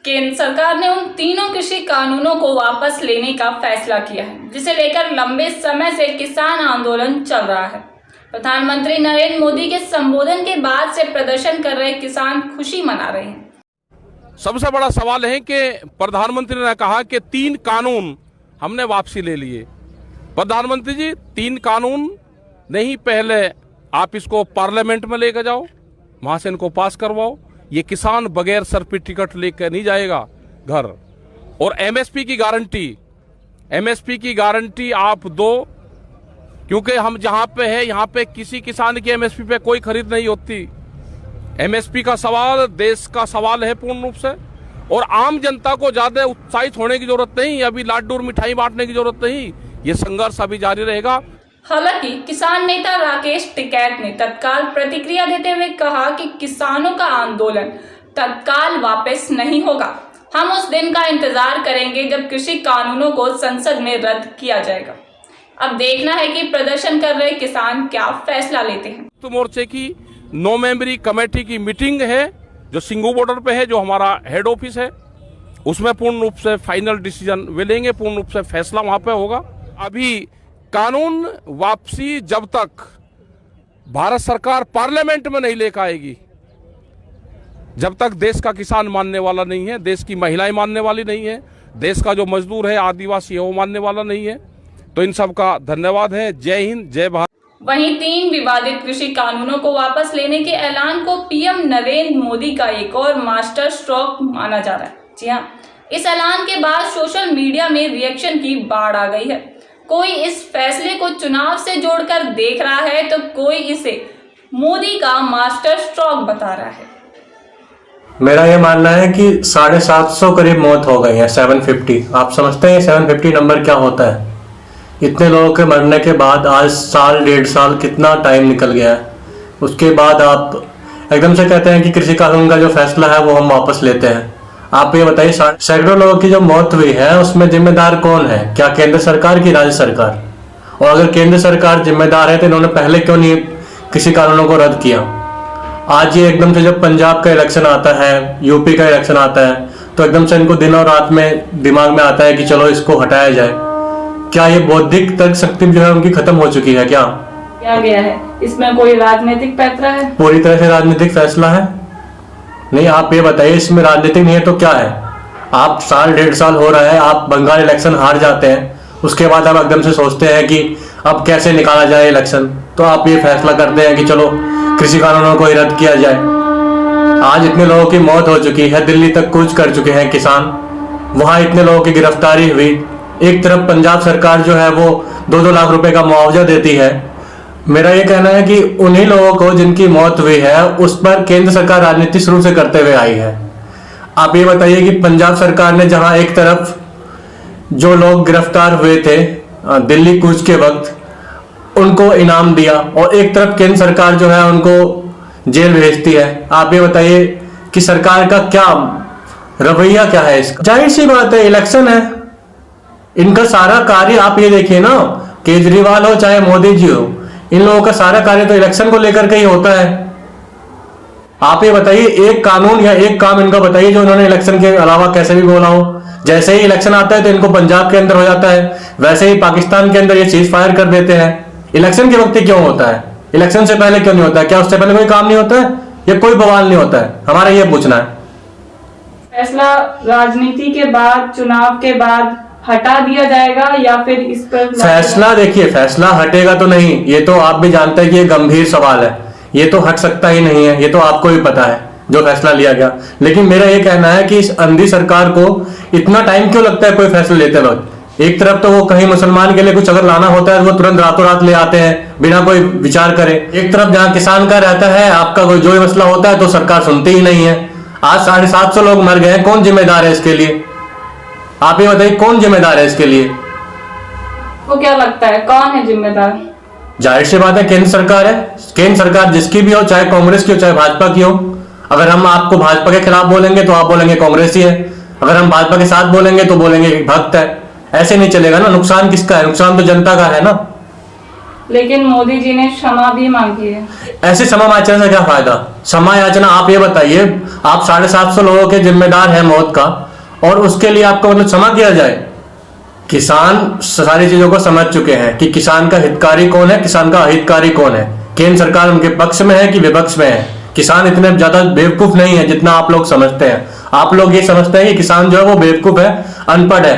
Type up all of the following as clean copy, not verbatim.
केंद्र सरकार ने उन तीनों कृषि कानूनों को वापस लेने का फैसला किया है, जिसे लेकर लंबे समय से किसान आंदोलन चल रहा है। प्रधानमंत्री नरेंद्र मोदी के संबोधन के बाद से प्रदर्शन कर रहे किसान खुशी मना रहे हैं। सबसे बड़ा सवाल है कि प्रधानमंत्री ने कहा कि 3 कानून हमने वापसी ले लिए। प्रधानमंत्री जी, 3 कानून नहीं, पहले आप इसको पार्लियामेंट में लेकर जाओ, वहां से इनको पास करवाओ। ये किसान बगैर सर पे टिकट लेकर नहीं जाएगा घर। और एमएसपी की गारंटी आप दो, क्योंकि हम जहां पे है यहाँ पे किसी किसान की एमएसपी पे कोई खरीद नहीं होती। एमएसपी का सवाल देश का सवाल है पूर्ण रूप से, और आम जनता को ज्यादा उत्साहित होने की जरूरत नहीं, अभी लाडू और मिठाई बांटने की जरूरत नहीं। ये संघर्ष अभी जारी रहेगा। हालांकि किसान नेता राकेश टिकैत ने तत्काल प्रतिक्रिया देते हुए कहा कि किसानों का आंदोलन तत्काल वापस नहीं होगा। हम उस दिन का इंतजार करेंगे जब कृषि कानूनों को संसद में रद्द किया जाएगा। अब देखना है कि प्रदर्शन कर रहे किसान क्या फैसला लेते हैं। तो मोर्चे की 9 मेंबरी कमेटी की मीटिंग है जो सिंगू बॉर्डर पे है, जो हमारा हेड ऑफिस है, उसमें पूर्ण रूप से फाइनल डिसीजन वे लेंगे, पूर्ण रूप से फैसला वहां पे होगा। अभी कानून वापसी जब तक भारत सरकार पार्लियामेंट में नहीं लेकर आएगी, जब तक देश का किसान मानने वाला नहीं है, देश की महिलाएं मानने वाली नहीं है, देश का जो मजदूर है, आदिवासी है, वो मानने वाला नहीं है। तो इन सब का धन्यवाद है। जय हिंद, जय भारत। वहीं 3 विवादित कृषि कानूनों को वापस लेने के ऐलान को पीएम नरेंद्र मोदी का एक और मास्टर स्ट्रोक माना जा रहा है। जी हाँ, इस ऐलान के बाद सोशल मीडिया में रिएक्शन की बाढ़ आ गई है। कोई इस फैसले को चुनाव से जोड़कर देख रहा है, तो कोई इसे मोदी का मास्टर स्ट्रोक बता रहा है। मेरा ये मानना है कि 750 करीब मौत हो गई है। 750, आप समझते हैं 750 नंबर क्या होता है? इतने लोगों के मरने के बाद आज 1.5 साल कितना टाइम निकल गया है। उसके बाद आप एकदम से कहते हैं कि कृषि कानून का जो फैसला है वो हम वापस लेते हैं। आप ये बताइए, सैकड़ों लोगों की जो मौत हुई है उसमें जिम्मेदार कौन है? क्या केंद्र सरकार की राज्य सरकार? और अगर केंद्र सरकार जिम्मेदार है तो इन्होंने पहले क्यों नहीं कृषि कानूनों को रद्द किया? आज ये एकदम से जब पंजाब का इलेक्शन आता है, यूपी का इलेक्शन आता है, तो एकदम से इनको दिन और रात में दिमाग में आता है कि चलो इसको हटाया जाए। क्या ये बौद्धिक तर्क शक्ति जो है उनकी खत्म हो चुकी है? क्या गया है इसमें कोई राजनीतिक पैंतरा है? पूरी तरह से राजनीतिक फैसला है। नहीं, आप ये बताइए, इसमें राजनीतिक नहीं है तो क्या है? आप 1.5 साल हो रहा है, आप बंगाल इलेक्शन हार जाते हैं, उसके बाद आप एकदम से सोचते हैं कि अब कैसे निकाला जाए इलेक्शन, तो आप ये फैसला करते हैं कि चलो कृषि कानूनों को ही रद्द किया जाए। आज इतने लोगों की मौत हो चुकी है, दिल्ली तक कूच कर चुके हैं किसान, वहां इतने लोगों की गिरफ्तारी हुई। एक तरफ पंजाब सरकार जो है वो 2-2 लाख रुपए का मुआवजा देती है। मेरा ये कहना है कि उन्हीं लोगों को जिनकी मौत हुई है उस पर केंद्र सरकार राजनीति शुरू से करते हुए आई है। आप ये बताइए कि पंजाब सरकार ने जहां एक तरफ जो लोग गिरफ्तार हुए थे दिल्ली कूच के वक्त उनको इनाम दिया, और एक तरफ केंद्र सरकार जो है उनको जेल भेजती है। आप ये बताइए कि सरकार का क्या रवैया क्या है इसका? जाहिर सी बात है, इलेक्शन है, इनका सारा कार्य आप ये देखिए ना, केजरीवाल हो चाहे मोदी जी हो, इन लोगों का सारा कार्य तो इलेक्शन को लेकर के ही होता है। आप ये बताइए, एक कानून या एक काम इनका बताइए जो इन्होंने इलेक्शन के अलावा कैसे भी बोला हो। जैसे ही इलेक्शन आता है तो इनको पंजाब के अंदर हो जाता है, वैसे ही पाकिस्तान के अंदर ये चीज फायर कर देते हैं। इलेक्शन के वक्त क्यों होता है? इलेक्शन से पहले क्यों नहीं होता है? क्या उससे पहले कोई काम नहीं होता है या कोई बवाल नहीं होता है? हमारा ये पूछना है। फैसला राजनीति के बाद, चुनाव के बाद हटा दिया जाएगा या फिर इस पर फैसला? देखिए, फैसला हटेगा तो नहीं, ये तो आप भी जानते हैं कि ये गंभीर सवाल है, ये तो हट सकता ही नहीं है, ये तो आपको भी पता है जो फैसला लिया गया। लेकिन मेरा ये कहना है कि इस अंधी सरकार को इतना टाइम क्यों लगता है कोई फैसला लेते वक्त? एक तरफ तो वो कहीं मुसलमान के लिए कुछ अगर लाना होता है वो तुरंत रातों रात ले आते हैं बिना कोई विचार करे। एक तरफ जहां किसान का रहता है, आपका कोई जो मसला होता है तो सरकार सुनती ही नहीं है। आज 750 लोग मर गए, कौन जिम्मेदार है इसके लिए? आप ये बताइए, कौन जिम्मेदार है इसके लिए? वो क्या लगता है कौन है जिम्मेदार? जाहिर सी बात है केंद्र सरकार है। केंद्र सरकार जिसकी भी हो, चाहे कांग्रेस की हो चाहे भाजपा की हो। अगर हम आपको भाजपा के खिलाफ बोलेंगे तो आप बोलेंगे कांग्रेस ही है, अगर हम भाजपा के साथ बोलेंगे तो बोलेंगे भक्त है। ऐसे नहीं चलेगा ना। नुकसान किसका है? नुकसान तो जनता का है ना। लेकिन मोदी जी ने क्षमा भी मांगी है। ऐसे क्षमा याचना से क्या फायदा? क्षमा याचना आप ये बताइए, आप 750 लोगों के जिम्मेदार हैं मौत का, और उसके लिए आपको मतलब क्षमा किया जाए? किसान सारी चीजों को समझ चुके हैं कि किसान का हितकारी कौन है, किसान का अहितकारी कौन है। केंद्र सरकार उनके पक्ष में है कि विपक्ष में है। किसान इतने ज्यादा बेवकूफ नहीं है जितना आप लोग समझते हैं। आप लोग ये समझते हैं कि किसान जो है वो बेवकूफ है, अनपढ़ है।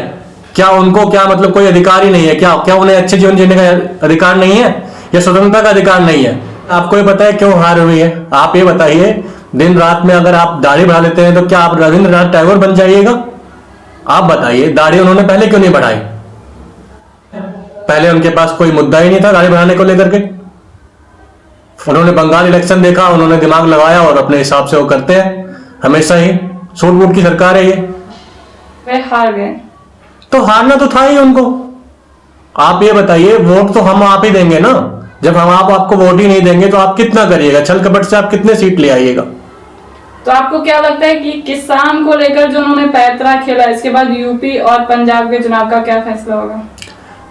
क्या उनको क्या मतलब कोई अधिकार ही नहीं है? क्या उन्हें अच्छे जीवन जीने का अधिकार नहीं है, या स्वतंत्रता का अधिकार नहीं है? आपको ये पता है क्यों हार हुई है? आप ये बताइए, दिन रात में अगर आप दाढ़ी बढ़ा लेते हैं तो क्या आप रविंद्रनाथ टैगोर बन जाइएगा? आप बताइए, दाढ़ी उन्होंने पहले क्यों नहीं बढ़ाई? पहले उनके पास कोई मुद्दा ही नहीं था दाढ़ी बढ़ाने को लेकर के। उन्होंने बंगाल इलेक्शन देखा, उन्होंने दिमाग लगाया और अपने हिसाब से वो करते हैं हमेशा ही। सूट बूट की सरकार है ये। वे हार गए तो हारना तो था ही उनको। आप ये बताइए, वोट तो हम आप ही देंगे ना। जब हम आपको वोट ही नहीं देंगे तो आप कितना करिएगा? छल कपट से आप कितने सीट ले आइएगा? तो आपको क्या लगता है कि किसान को लेकर जो उन्होंने पैंतरा खेला, इसके बाद यूपी और पंजाब के चुनाव का क्या फैसला होगा?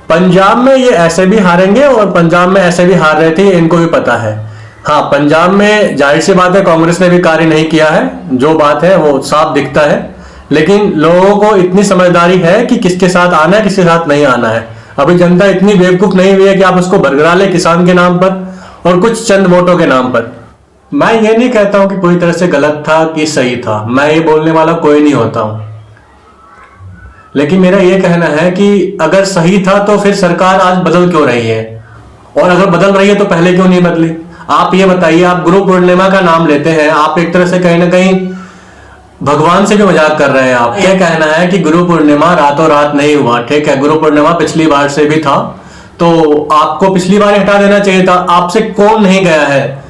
पंजाब में ये ऐसे भी हारेंगे और पंजाब में ऐसे भी हार रहे थे, इनको भी पता है। हाँ, पंजाब में जाहिर सी बात है कांग्रेस ने भी कार्य नहीं किया है, जो बात है वो साफ दिखता है। लेकिन लोगों को इतनी समझदारी है कि किसके साथ आना है, किसके साथ नहीं आना है। अभी जनता इतनी बेवकूफ नहीं हुई है कि आप उसको बरगरा ले किसान के नाम पर और कुछ चंद वोटों के नाम पर। मैं ये नहीं कहता हूं कि पूरी तरह से गलत था कि सही था, मैं ये बोलने वाला कोई नहीं होता हूं। लेकिन मेरा ये कहना है कि अगर सही था तो फिर सरकार आज बदल क्यों रही है, और अगर बदल रही है तो पहले क्यों नहीं बदली? आप ये बताइए, आप गुरु पूर्णिमा का नाम लेते हैं, आप एक तरह से कहीं ना कहीं भगवान से भी मजाक कर रहे हैं। आप क्या कहना है कि गुरु पूर्णिमा रातों रात नहीं हुआ, ठीक है, गुरु पूर्णिमा पिछली बार से भी था, तो आपको पिछली बार हटा देना चाहिए था। आपसे कौन नहीं गया है?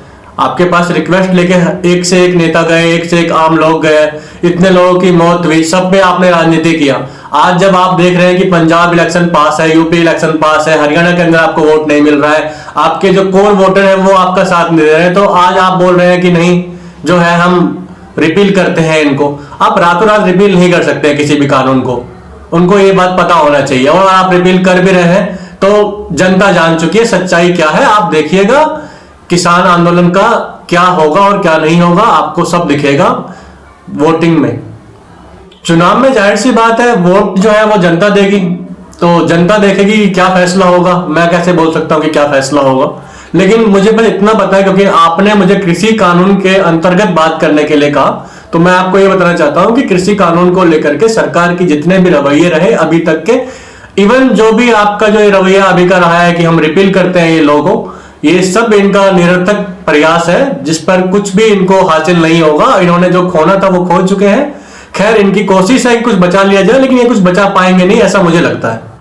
आपके पास रिक्वेस्ट लेके एक से एक नेता गए, एक से एक आम लोग गए, इतने लोगों की मौत हुई, सब पे आपने राजनीति किया। आज जब आप देख रहे हैं कि पंजाब इलेक्शन पास है, यूपी इलेक्शन पास है, हरियाणा के अंदर आपको वोट नहीं मिल रहा है, आपके जो कोर वोटर हैं वो आपका साथ नहीं दे रहे हैं, तो आज आप बोल रहे हैं कि नहीं जो है हम रिपील करते हैं इनको। आप रातों रात रिपील नहीं कर सकते किसी भी कानून को, उनको ये बात पता होना चाहिए। और आप रिपील कर भी रहे हैं तो जनता जान चुकी है सच्चाई क्या है। आप देखिएगा किसान आंदोलन का क्या होगा और क्या नहीं होगा, आपको सब दिखेगा वोटिंग में। चुनाव में जाहिर सी बात है वोट जो है वो जनता देगी, तो जनता देखेगी कि क्या फैसला होगा। मैं कैसे बोल सकता हूं कि क्या फैसला होगा, लेकिन मुझे बस इतना पता है क्योंकि आपने मुझे कृषि कानून के अंतर्गत बात करने के लिए कहा, तो मैं आपको ये बताना चाहता हूं कि कृषि कानून को लेकर के सरकार की जितने भी रवैये रहे अभी तक के, इवन जो भी आपका जो रवैया अभी का रहा है कि हम रिपील करते हैं ये लोगों, ये सब इनका निरर्थक प्रयास है जिस पर कुछ भी इनको हासिल नहीं होगा। इन्होंने जो खोना था वो खो चुके हैं। खैर, इनकी कोशिश है कि कुछ बचा लिया जाए, लेकिन ये कुछ बचा पाएंगे नहीं, ऐसा मुझे लगता है।